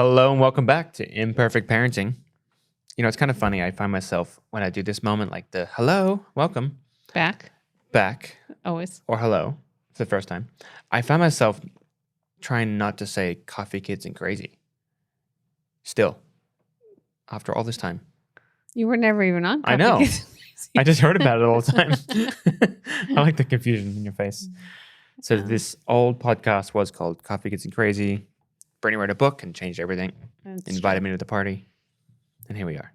hello, and welcome back to Imperfect Parenting. You know, it's kind of funny. I find myself when I do this moment, like the hello, welcome, back, always, or hello for the first time. I find myself trying not to say coffee, kids, and crazy. Still, after all this time. You were never even on coffee, I know. Kids. I just heard about it all the time. I like the confusion in your face. So this old podcast was called Coffee, Kids, and Crazy. Brittney wrote a book and changed everything. Invited me to the party. And here we are.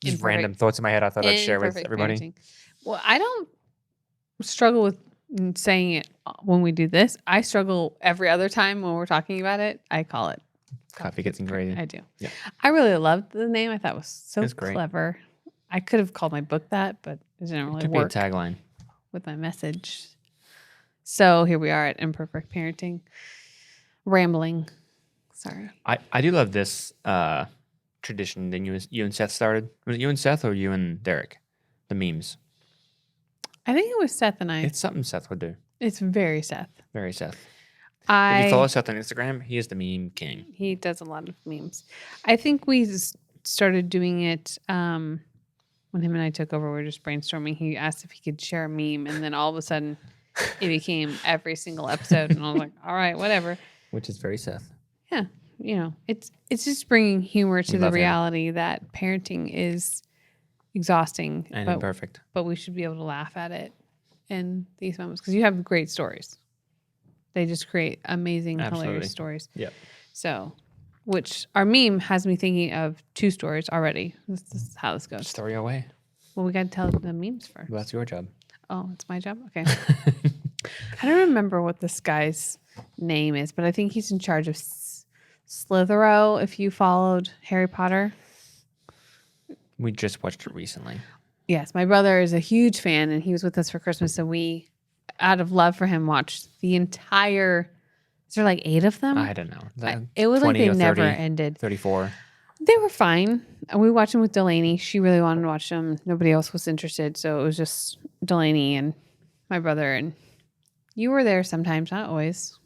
Just random thoughts in my head I thought I'd share with everybody. Parenting. Well, I don't struggle with saying it when we do this. I struggle every other time when we're talking about it. I call it Coffee, Kids, and Crazy. I do. Yeah. I really loved the name. I thought it was so great. clever. I could have called my book that, but it didn't really work. Could be a tagline. With my message. So here we are at Imperfect Parenting. Rambling. Sorry. I do love this tradition that you and Seth started. Was it you and Seth or you and Derek? The memes. I think it was Seth and I. It's something Seth would do. It's very Seth. Very Seth. If you follow Seth on Instagram, he is the meme king. He does a lot of memes. I think we started doing it when him and I took over. We were just brainstorming. He asked if he could share a meme, and then all of a sudden it became every single episode. And I was like, all right, whatever. Which is very Seth. Yeah. You know, it's just bringing humor to the reality that parenting is exhausting and imperfect. But we should be able to laugh at it in these moments because you have great stories. They just create amazing, hilarious stories. Yep. So, which our meme has me thinking of 2 stories already. This is how this goes. Story away. Well, we got to tell the memes first. Well, that's your job. Oh, it's my job? Okay. I don't remember what this guy's name is, but I think he's in charge of Slytherin, if you followed Harry Potter. We just watched it recently. Yes, my brother is a huge fan, and he was with us for Christmas, so we, out of love for him, watched the entire... Is there like 8 of them? I don't know. It was like they never ended. 34. They were fine. We watched them with Delaney. She really wanted to watch them. Nobody else was interested, so it was just Delaney and my brother, and you were there sometimes, not always.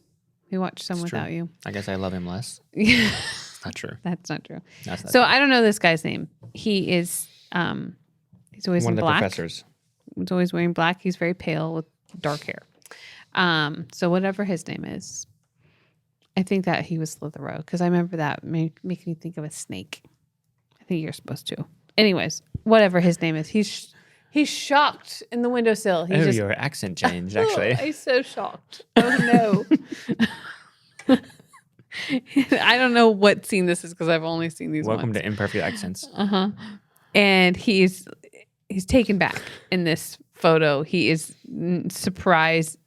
We watched some without you. I guess I love him less. It's not true. That's not true. That's not so true. I don't know this guy's name. He is, he's always one in of the black. professors. He's always wearing black. He's very pale with dark hair. So whatever his name is, I think that he was Slytherin because I remember that making me think of a snake. I think you're supposed to. Anyways, whatever his name is, he's shocked in the windowsill. Your accent changed, actually. He's so shocked. Oh, no. I don't know what scene this is because I've only seen these Welcome once. to Imperfect Accents. Uh-huh. And he's taken back in this photo. He is surprised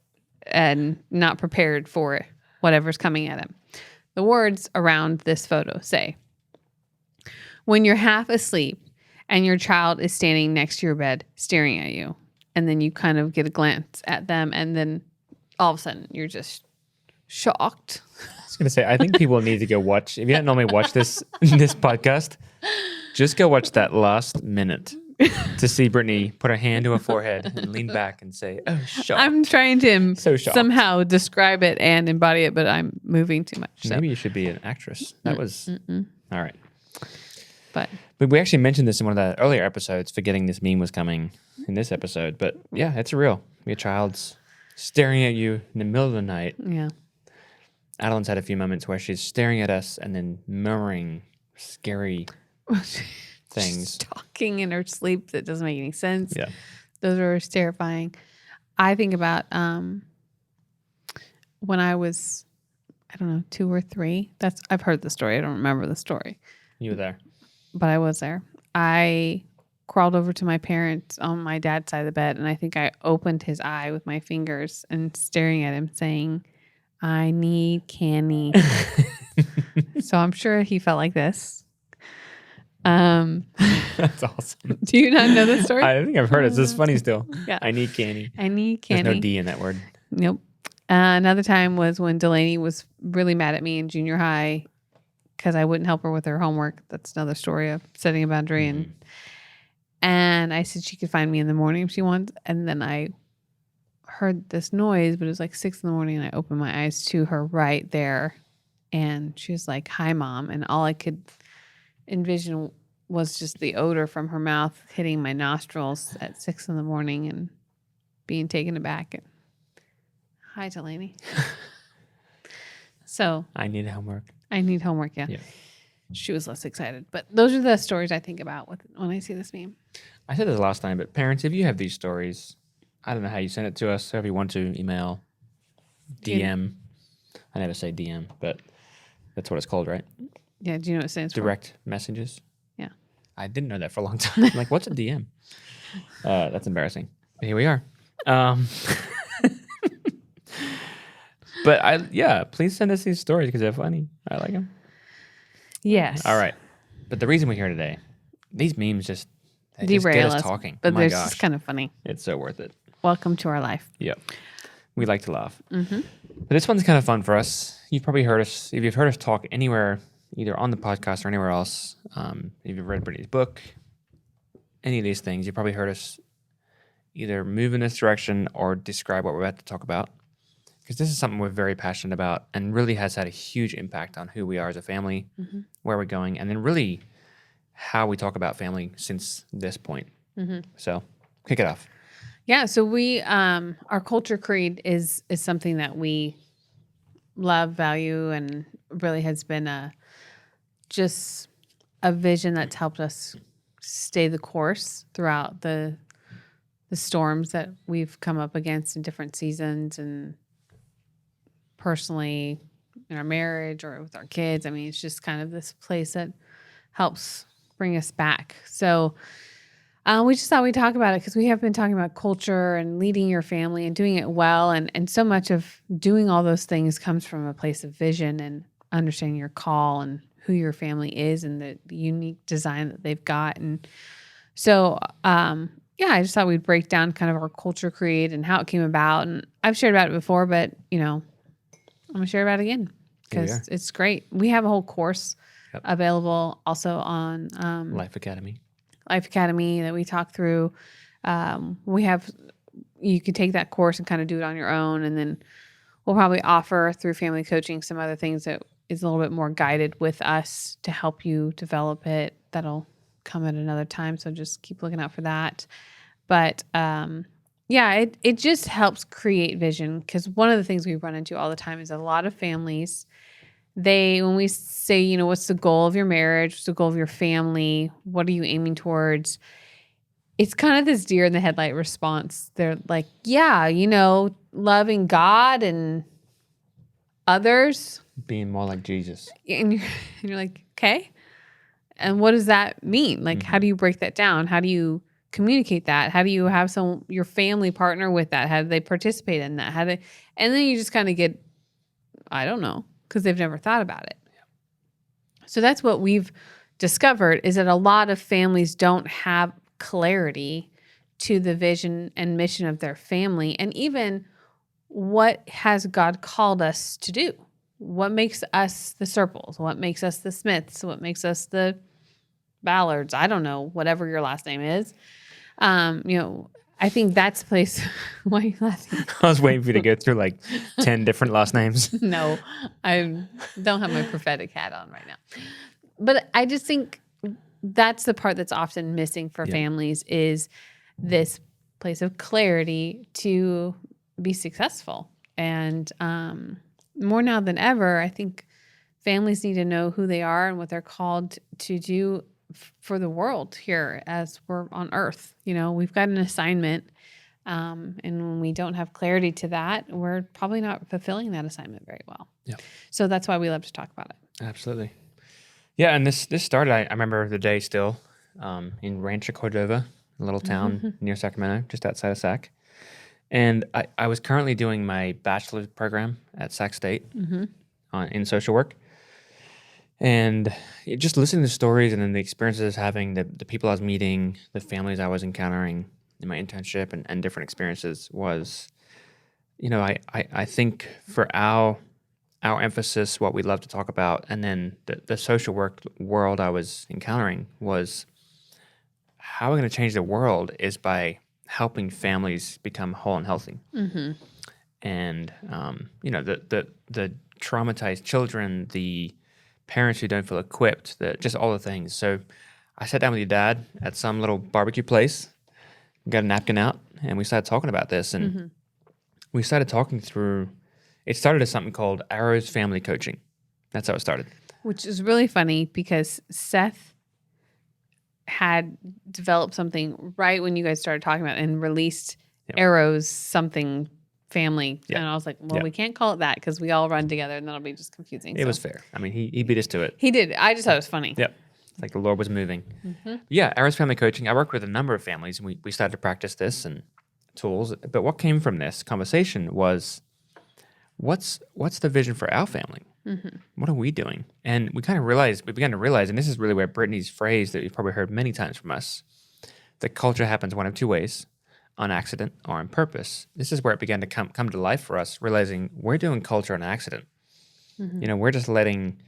and not prepared for whatever's coming at him. The words around this photo say, when you're half asleep and your child is standing next to your bed staring at you, and then you kind of get a glance at them, and then all of a sudden you're just shocked. I was going to say, I think people need to go watch. If you don't normally watch this podcast, just go watch that last minute to see Brittney put her hand to her forehead and lean back and say, oh, shocked. I'm trying to shocked. somehow describe it and embody it, but I'm moving too much. So. Maybe you should be an actress. That was... All right. But we actually mentioned this in one of the earlier episodes, forgetting this meme was coming in this episode. But yeah, it's real. Your child's staring at you in the middle of the night. Yeah. Adeline's had a few moments where she's staring at us and then murmuring scary things. She's talking in her sleep that doesn't make any sense. Yeah. Those are terrifying. I think about when I was, 2 or 3. I've heard the story. I don't remember the story. You were there. But I was there. I crawled over to my parents on my dad's side of the bed, and I think I opened his eye with my fingers and staring at him saying, I need candy. So I'm sure he felt like this. That's awesome. Do you not know this story? I think I've heard it. It's funny still. Yeah. I need candy. I need candy. There's no D in that word. Nope. Another time was when Delaney was really mad at me in junior high because I wouldn't help her with her homework. That's another story of setting a boundary. And I said she could find me in the morning if she wants. And then I heard this noise, but it was like 6 a.m, and I opened my eyes to her right there And she was like, "Hi, Mom." And all I could envision was just the odor from her mouth hitting my nostrils at 6 a.m. and being taken aback. And, "Hi, Delaney." So I need homework. I need homework. Yeah. Yeah. She was less excited. But those are the stories I think about when I see this meme. I said this last time, but parents, if you have these stories, I don't know how you send it to us. So if you want to, email, DM. I never say DM, but that's what it's called, right? Yeah. Do you know what it stands for? Direct messages. Yeah. I didn't know that for a long time. I'm like, what's a DM? That's embarrassing. But here we are. But please send us these stories because they're funny. I like them. Yes. All right. But the reason we're here today, these memes just get Derail us us, talking. but Oh my they're gosh. just kind of funny. It's so worth it. Welcome to our life. Yep. We like to laugh. Mm-hmm. But this one's kind of fun for us. You've probably heard us, if you've heard us talk anywhere, either on the podcast or anywhere else, if you've read Brittney's book, any of these things, you've probably heard us either move in this direction or describe what we're about to talk about. Because this is something we're very passionate about and really has had a huge impact on who we are as a family, where we're going, and then really how we talk about family since this point. So kick it off. Yeah. So we, our culture creed is something that we love, value, and really has been just a vision that's helped us stay the course throughout the storms that we've come up against in different seasons and personally in our marriage or with our kids. I mean, it's just kind of this place that helps bring us back. So we just thought we'd talk about it because we have been talking about culture and leading your family and doing it well. And so much of doing all those things comes from a place of vision and understanding your call and who your family is and the unique design that they've got. And so, I just thought we'd break down kind of our culture creed and how it came about. And I've shared about it before, but, I'm going to share about it again because it's great. We have a whole course available also on Life Academy that we talk through. You can take that course and kind of do it on your own. And then we'll probably offer through family coaching some other things that is a little bit more guided with us to help you develop it. That'll come at another time. So just keep looking out for that. But it just helps create vision because one of the things we run into all the time is a lot of families, when we say, what's the goal of your marriage? What's the goal of your family? What are you aiming towards? It's kind of this deer in the headlight response. They're like, loving God and others. Being more like Jesus. And you're like, okay. And what does that mean? Like, how do you break that down? How do you communicate that? How do you have your family partner with that? How do they participate in that? And then you just kind of get, I don't know, because they've never thought about it. So that's what we've discovered is that a lot of families don't have clarity to the vision and mission of their family. And even what has God called us to do? What makes us the Serpells? What makes us the Smiths? What makes us the Ballards? I don't know, whatever your last name is. I think that's the place. Why are you laughing? I was waiting for you to go through like 10 different last names. No, I don't have my prophetic hat on right now. But I just think that's the part that's often missing for families is this place of clarity to be successful. And more now than ever, I think families need to know who they are and what they're called to do for the world here as we're on earth. We've got an assignment. And when we don't have clarity to that, we're probably not fulfilling that assignment very well. Yeah. So that's why we love to talk about it. Absolutely. Yeah. And this started, I remember the day still in Rancho Cordova, a little town near Sacramento, just outside of Sac. And I was currently doing my bachelor's program at Sac State in social work. And just listening to stories and then the experiences I was having, the people I was meeting, the families I was encountering in my internship and different experiences was, I think for our emphasis, what we love to talk about, and then the social work world I was encountering was how we're going to change the world is by helping families become whole and healthy. and the traumatized children, the parents who don't feel equipped, just all the things. So I sat down with your dad at some little barbecue place, got a napkin out, and we started talking about this. And we started talking through, it started as something called Arrow's Family Coaching. That's how it started. Which is really funny because Seth had developed something right when you guys started talking about it and released Arrow's something family. And I was like, well, we can't call it that because we all run together and that'll be just confusing. It was fair. I mean, he beat us to it. He did. I just thought it was funny. Yep. Like the Lord was moving. Yeah, Arrow's Family Coaching. I worked with a number of families, and we started to practice this and tools. But what came from this conversation was, what's the vision for our family? What are we doing? And we began to realize, and this is really where Brittney's phrase that you've probably heard many times from us, that culture happens one of two ways, on accident or on purpose. This is where it began to come to life for us, realizing we're doing culture on accident. We're just letting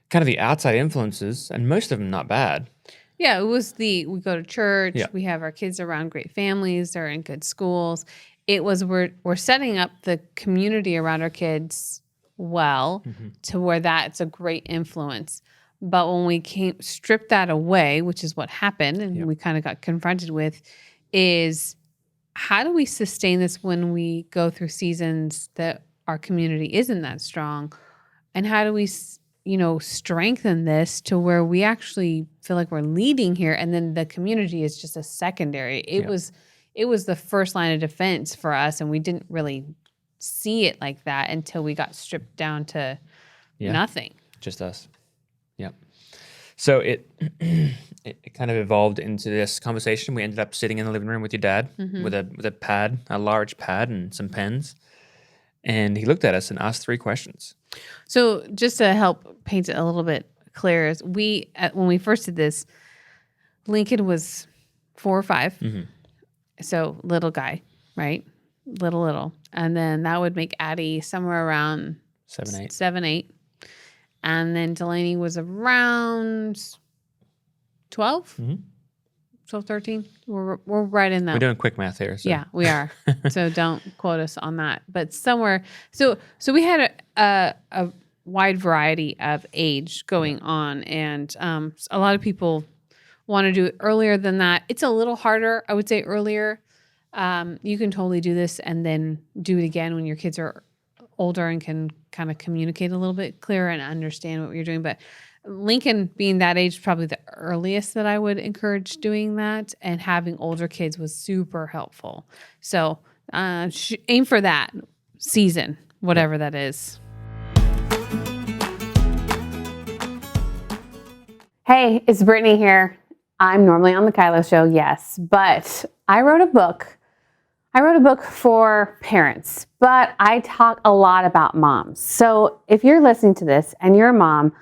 kind of the outside influences, and most of them not bad. Yeah, it was we go to church, we have our kids around great families, they're in good schools. It was we're setting up the community around our kids well to where that's a great influence. But when we stripped that away, which is what happened, and we kind of got confronted with, is how do we sustain this when we go through seasons that our community isn't that strong? And how do we strengthen this to where we actually feel like we're leading here, and then the community is just a secondary. It was the first line of defense for us, and we didn't really see it like that until we got stripped down to nothing. Just us. Yep. So it kind of evolved into this conversation. We ended up sitting in the living room with your dad with a pad, a large pad, and some pens. And he looked at us and asked 3 questions. So just to help paint it a little bit clearer, when we first did this, Lincoln was 4 or 5. So little guy, right? Little. And then that would make Addie somewhere around 7, 8. And then Delaney was around 12, 12, 13. We're right in that. We're doing quick math here. So. Yeah, we are. So don't quote us on that. But somewhere, so we had a wide variety of age going on, and a lot of people want to do it earlier than that. It's a little harder, I would say, earlier. You can totally do this and then do it again when your kids are older and can kind of communicate a little bit clearer and understand what you're doing. But Lincoln being that age is probably the earliest that I would encourage doing that, and having older kids was super helpful. So aim for that season, whatever that is. Hey, it's Brittney here. I'm normally on the Kylo Show, yes, but I wrote a book. I wrote a book for parents, but I talk a lot about moms. So if you're listening to this and you're a mom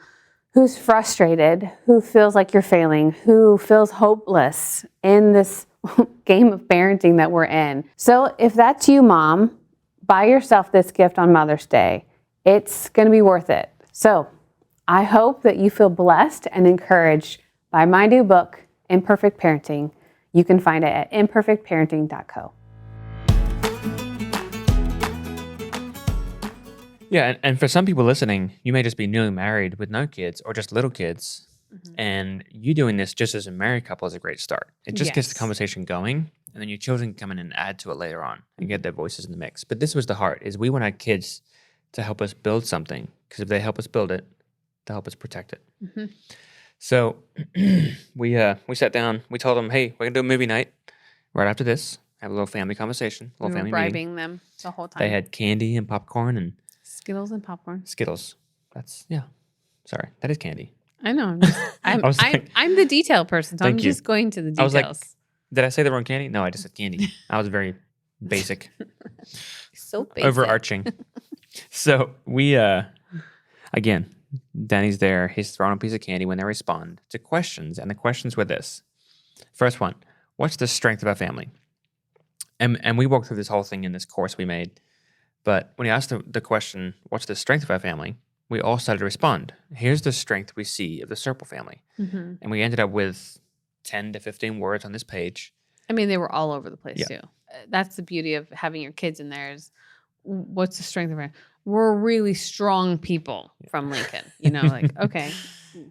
who's frustrated, who feels like you're failing, who feels hopeless in this game of parenting that we're in. So if that's you, mom, buy yourself this gift on Mother's Day. It's going to be worth it. So I hope that you feel blessed and encouraged by my new book, Imperfect Parenting. You can find it at imperfectparenting.co. Yeah, and for some people listening, you may just be newly married with no kids or just little kids. And you doing this just as a married couple is a great start. It just gets the conversation going, and then your children come in and add to it later on and get their voices in the mix. But this was the heart, is we want our kids to help us build something, because if they help us build it, they'll help us protect it. So we sat down, we told them, hey, we're going to do a movie night right after this, have a little family conversation, a little family meeting. Bribing them the whole time. They had candy and popcorn and Skittles and popcorn. Skittles. Sorry, that is candy. I know. I'm the detail person, so I'm just going to the details. I was like, did I say the wrong candy? No, I just said candy. I was very basic. So basic. Overarching. So we, again, Danny's there. He's throwing a piece of candy when they respond to questions. And the questions were this. First one, what's the strength of our family? And we walked through this whole thing in this course we made. But when you asked the question, what's the strength of our family? We all started to respond. Here's the strength we see of the Serpell family. And we ended up with 10 to 15 words on this page. I mean, they were all over the place too. That's the beauty of having your kids in there, is what's the strength of it? We're really strong people from Lincoln, like, okay.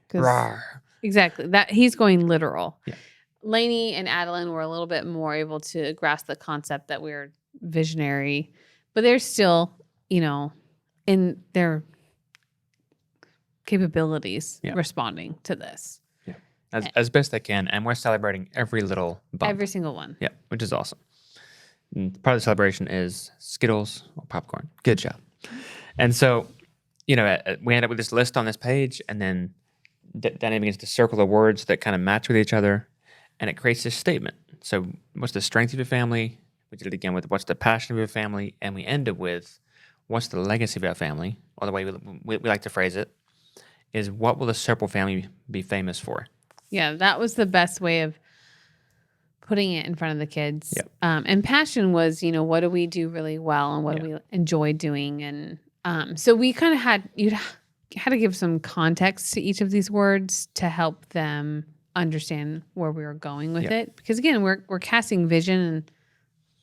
'Cause Rawr. exactly that he's going literal. Yeah. Lainey and Adeline were a little bit more able to grasp the concept that we're visionary, but they're still, in their capabilities responding to this. Yeah. As best they can. And we're celebrating every little bump. Every single one. Yeah, which is awesome. And part of the celebration is Skittles or popcorn. Good job. And so, we end up with this list on this page, and then Danny begins to circle the words that kind of match with each other, and it creates this statement. So what's the strength of your family? We did it again with what's the passion of your family, and we end it with what's the legacy of our family, or the way we like to phrase it is what will the Serpell family be famous for? Yeah, that was the best way of putting it in front of the kids. Yep. And passion was, what do we do really well and what do we enjoy doing? And so we kind of had to give some context to each of these words to help them understand where we were going with it. Because again, we're casting vision, and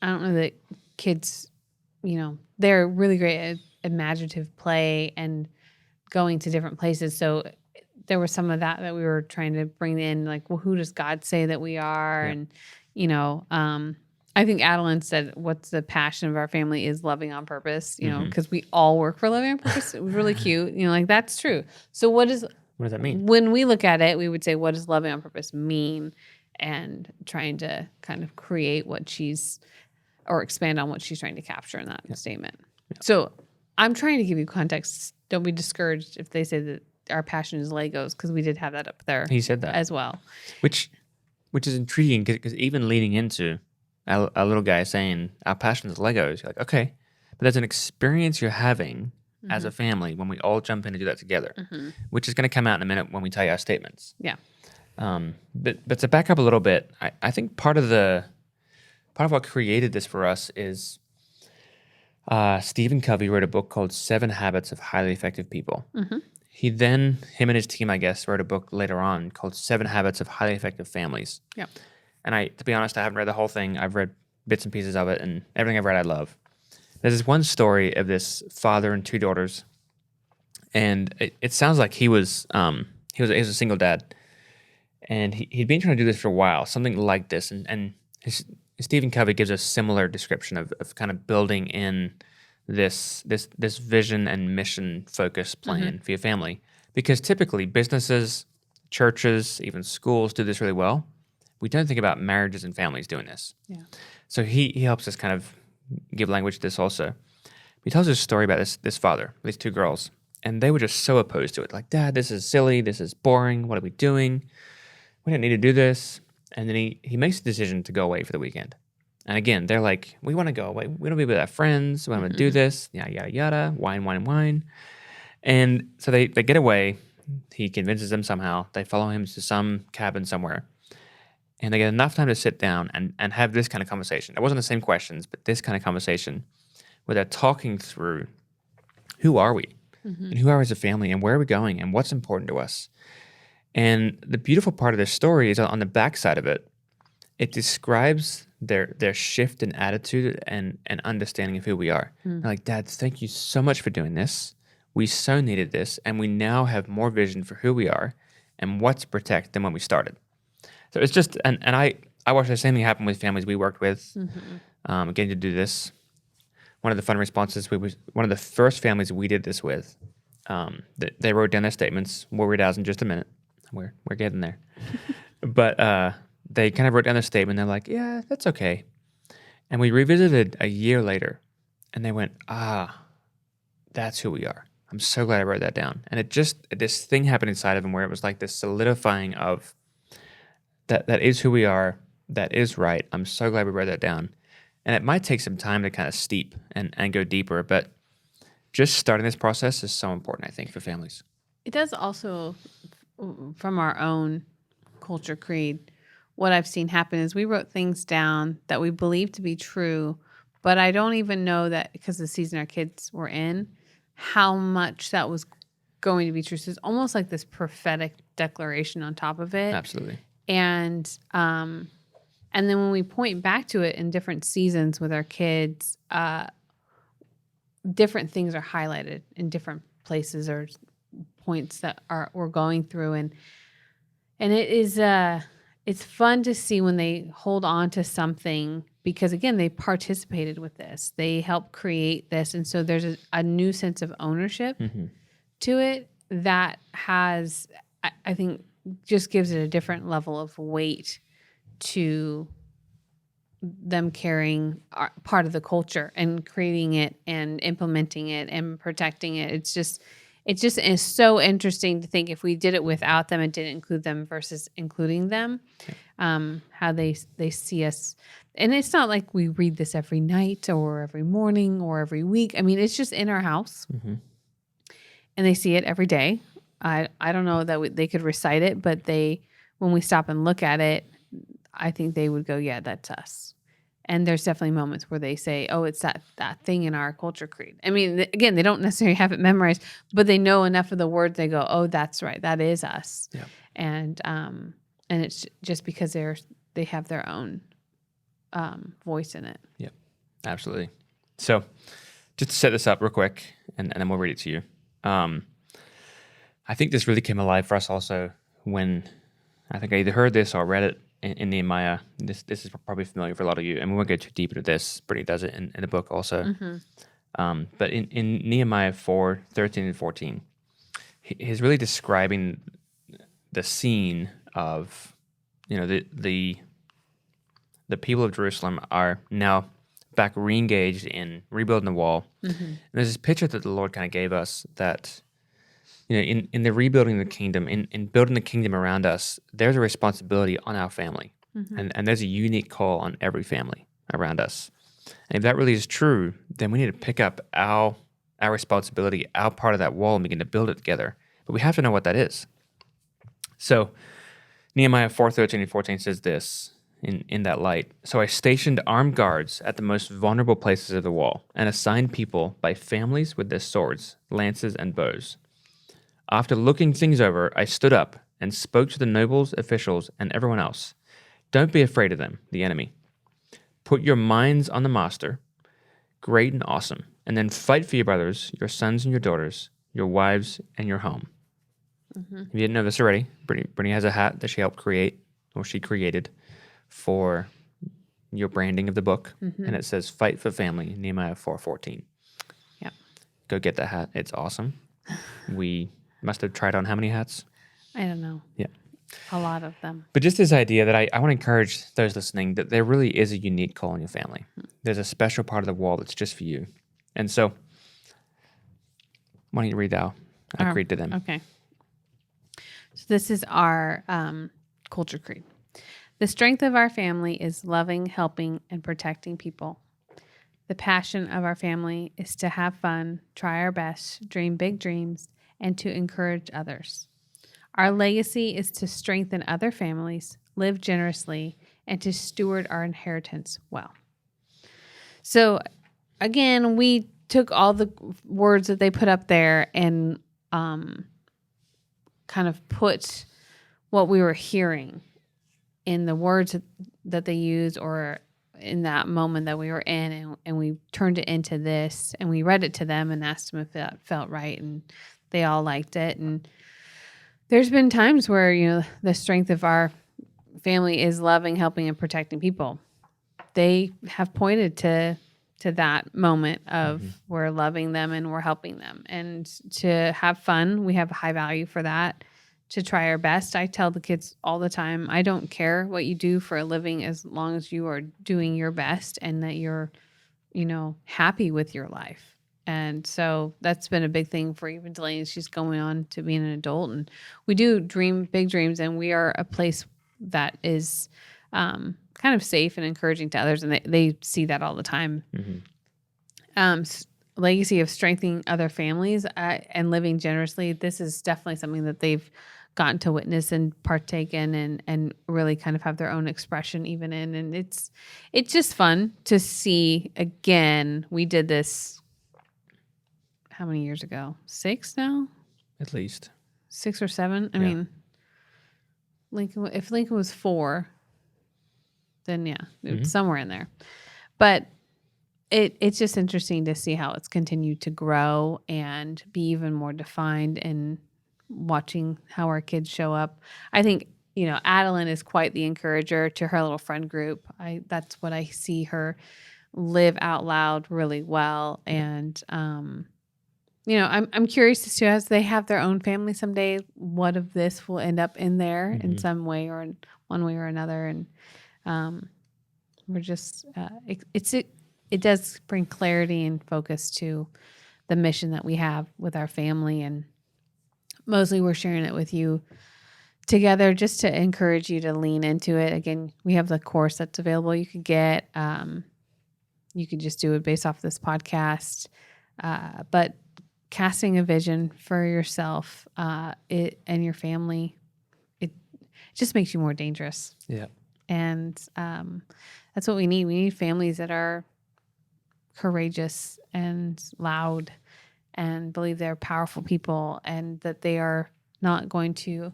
I don't know that kids, they're really great at imaginative play and going to different places. So there was some of that we were trying to bring in, like, well, who does God say that we are? And, I think Adeline said, what's the passion of our family is loving on purpose, because we all work for loving on purpose. It was really cute. That's true. So what does that mean? When we look at it, we would say, what does loving on purpose mean? And trying to kind of create or expand on what she's trying to capture in that statement. Yeah. So I'm trying to give you context. Don't be discouraged if they say that our passion is Legos, because we did have that up there. He said that as well, which is intriguing, because even leading into a little guy saying our passion is Legos, you're like, okay, but there's an experience you're having as a family when we all jump in and do that together, which is going to come out in a minute when we tell you our statements. Yeah. But to back up a little bit, I think part of what created this for us is Stephen Covey wrote a book called 7 Habits of Highly Effective People. Him and his team, I guess, wrote a book later on called 7 Habits of Highly Effective Families. Yeah. And to be honest, I haven't read the whole thing. I've read bits and pieces of it, and everything I've read I love. There's this one story of this father and 2 daughters, and it sounds like he was a single dad, and he'd been trying to do this for a while, something like this, and Stephen Covey gives a similar description of kind of building in this vision and mission focused plan for your family, because typically businesses, churches, even schools do this really well. We don't think about marriages and families doing this. Yeah. So he helps us kind of give language to this also. He tells us a story about this father, these 2 girls, and they were just so opposed to it. Like, Dad, this is silly. This is boring. What are we doing? We don't need to do this. And then he makes a decision to go away for the weekend. And again, they're like, we want to go away. We want to be with our friends. We want to do this. Yada, yada, yada. Wine. And so they get away. He convinces them somehow. They follow him to some cabin somewhere. And they get enough time to sit down and have this kind of conversation. It wasn't the same questions, but this kind of conversation where they're talking through who are we? And who are we as a family? And where are we going? And what's important to us? And the beautiful part of this story is on the backside of it. It describes their shift in attitude and understanding of who we are. They're like, Dad, thank you so much for doing this. We so needed this, and we now have more vision for who we are and what to protect than when we started. So it's just, and I watched the same thing happen with families we worked with, getting to do this. One of the fun responses, one of the first families we did this with, they wrote down their statements. We'll read ours in just a minute. We're getting there. But they kind of wrote down their statement. They're like, yeah, that's okay. And we revisited a year later, and they went, that's who we are. I'm so glad I wrote that down. And this thing happened inside of them where it was like this solidifying of that is who we are. That is right. I'm so glad we wrote that down. And it might take some time to kind of steep and go deeper, but just starting this process is so important, I think, for families. It does also, from our own culture creed, what I've seen happen is we wrote things down that we believe to be true, but I don't even know that, because of the season our kids were in, how much that was going to be true. So it's almost like this prophetic declaration on top of it. Absolutely. And then when we point back to it in different seasons with our kids, different things are highlighted in different places or points that we're going through, and it is it's fun to see when they hold on to something, because again, they participated with this, they helped create this, and so there's a new sense of ownership to it that has, I think, just gives it a different level of weight to them carrying part of the culture and creating it and implementing it and protecting it. It's just is so interesting to think if we did it without them and didn't include them versus including them, how they see us. And it's not like we read this every night or every morning or every week. I mean, it's just in our house, and they see it every day. I don't know that they could recite it, but when we stop and look at it, I think they would go, yeah, that's us. And there's definitely moments where they say, oh, it's that thing in our culture creed. I mean, again, they don't necessarily have it memorized, but they know enough of the words. They go, oh, that's right. That is us. Yeah. And it's just because they have their own voice in it. Yeah, absolutely. So just to set this up real quick, and then we'll read it to you. I think this really came alive for us also when I think I either heard this or read it in Nehemiah. This is probably familiar for a lot of you, and we won't get too deep into this. Brittney does it in the book also. But in Nehemiah 4:13 and 14, he's really describing the scene of, the people of Jerusalem are now back re-engaged in rebuilding the wall. And there's this picture that the Lord kind of gave us that, in the rebuilding the kingdom, in building the kingdom around us, there's a responsibility on our family. And there's a unique call on every family around us. And if that really is true, then we need to pick up our responsibility, our part of that wall, and begin to build it together. But we have to know what that is. So Nehemiah 4:13 and 14 says this in that light. So I stationed armed guards at the most vulnerable places of the wall and assigned people by families with their swords, lances, and bows. After looking things over, I stood up and spoke to the nobles, officials, and everyone else. Don't be afraid of them, the enemy. Put your minds on the master, great and awesome, and then fight for your brothers, your sons and your daughters, your wives, and your home. If you didn't know this already, Brittney has a hat that she helped create, or she created, for your branding of the book, and it says "Fight for Family," Nehemiah 4:14. Yeah, go get that hat. It's awesome. We must have tried on how many hats? I don't know. Yeah, a lot of them. But just this idea that I want to encourage those listening that there really is a unique call in your family. There's a special part of the wall that's just for you, and so why don't you read thou? I creed to them. Okay. So this is our culture creed. The strength of our family is loving, helping, and protecting people. The passion of our family is to have fun, try our best, dream big dreams, and to encourage others. Our legacy is to strengthen other families, live generously, and to steward our inheritance well. So, again, we took all the words that they put up there and kind of put what we were hearing in the words that they used or in that moment that we were in, and we turned it into this, and we read it to them and asked them if that felt right, and they all liked it. And there's been times where, the strength of our family is loving, helping, and protecting people. They have pointed to that moment of we're loving them and we're helping them. And to have fun, we have a high value for that. To try our best. I tell the kids all the time, I don't care what you do for a living as long as you are doing your best and that you're, happy with your life. And so that's been a big thing for even Delaney. She's going on to being an adult, and we do dream big dreams, and we are a place that is kind of safe and encouraging to others, and they see that all the time. Legacy of strengthening other families and living generously. This is definitely something that they've gotten to witness and partake in and really kind of have their own expression even in. And it's just fun to see. Again, we did this how many years ago? 6 now? At least 6 or 7. I mean, if Lincoln was 4, then it's somewhere in there. But it's just interesting to see how it's continued to grow and be even more defined, and watching how our kids show up. I think, Adeline is quite the encourager to her little friend group. That's what I see her live out loud really well. And, I'm curious as to, as they have their own family someday, what of this will end up in there in some way, or in one way or another. And we're just, it does bring clarity and focus to the mission that we have with our family. And mostly we're sharing it with you together just to encourage you to lean into it. Again, we have the course that's available you could get. You could just do it based off this podcast. But casting a vision for yourself and your family, it just makes you more dangerous. Yeah. And that's what we need. We need families that are courageous and loud and believe they're powerful people, and that they are not going to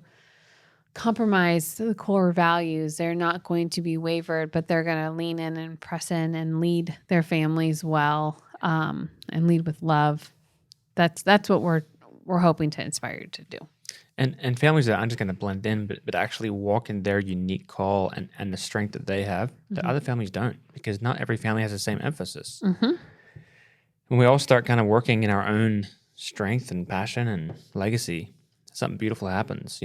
compromise the core values. They're not going to be wavered, but they're going to lean in and press in and lead their families well, and lead with love. That's what we're hoping to inspire you to do. And families that aren't just going to blend in, but actually walk in their unique call and the strength that they have that other families don't, because not every family has the same emphasis. When we all start kind of working in our own strength and passion and legacy, something beautiful happens.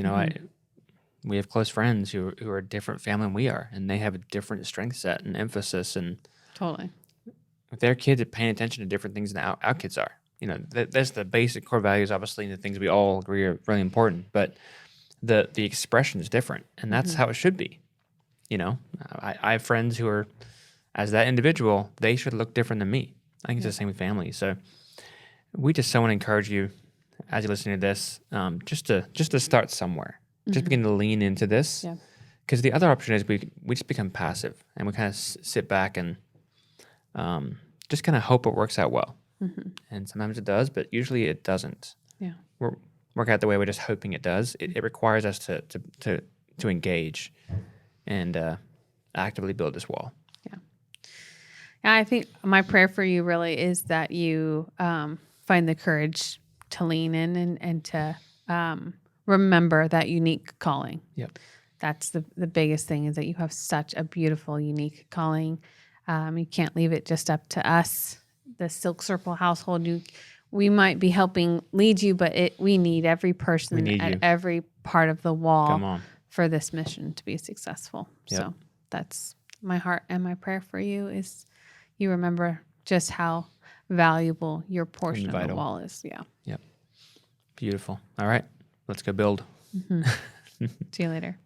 We have close friends who are a different family than we are, and they have a different strength set and emphasis. And Totally. their kids are paying attention to different things than our kids are. That's the basic core values, obviously, and the things we all agree are really important. But the expression is different, and that's how it should be. I have friends who are, as that individual, they should look different than me. I think it's the same with family. So we just so want to encourage you, as you're listening to this, just to start somewhere. Just begin to lean into this. Yeah. Because the other option is we just become passive, and we kind of sit back and just kind of hope it works out well. And sometimes it does, but usually it doesn't. Yeah. Work out the way we're just hoping it does. It requires us to engage and actively build this wall. Yeah. I think my prayer for you really is that you find the courage to lean in and to remember that unique calling. Yep. That's the biggest thing, is that you have such a beautiful, unique calling. You can't leave it just up to us, the Silk Circle household. We might be helping lead you, but we need every person at every part of the wall for this mission to be successful. Yep. So that's my heart and my prayer for you, is you remember just how valuable your portion of the wall is. Yeah. Yep. Beautiful. All right. Let's go build. See you later.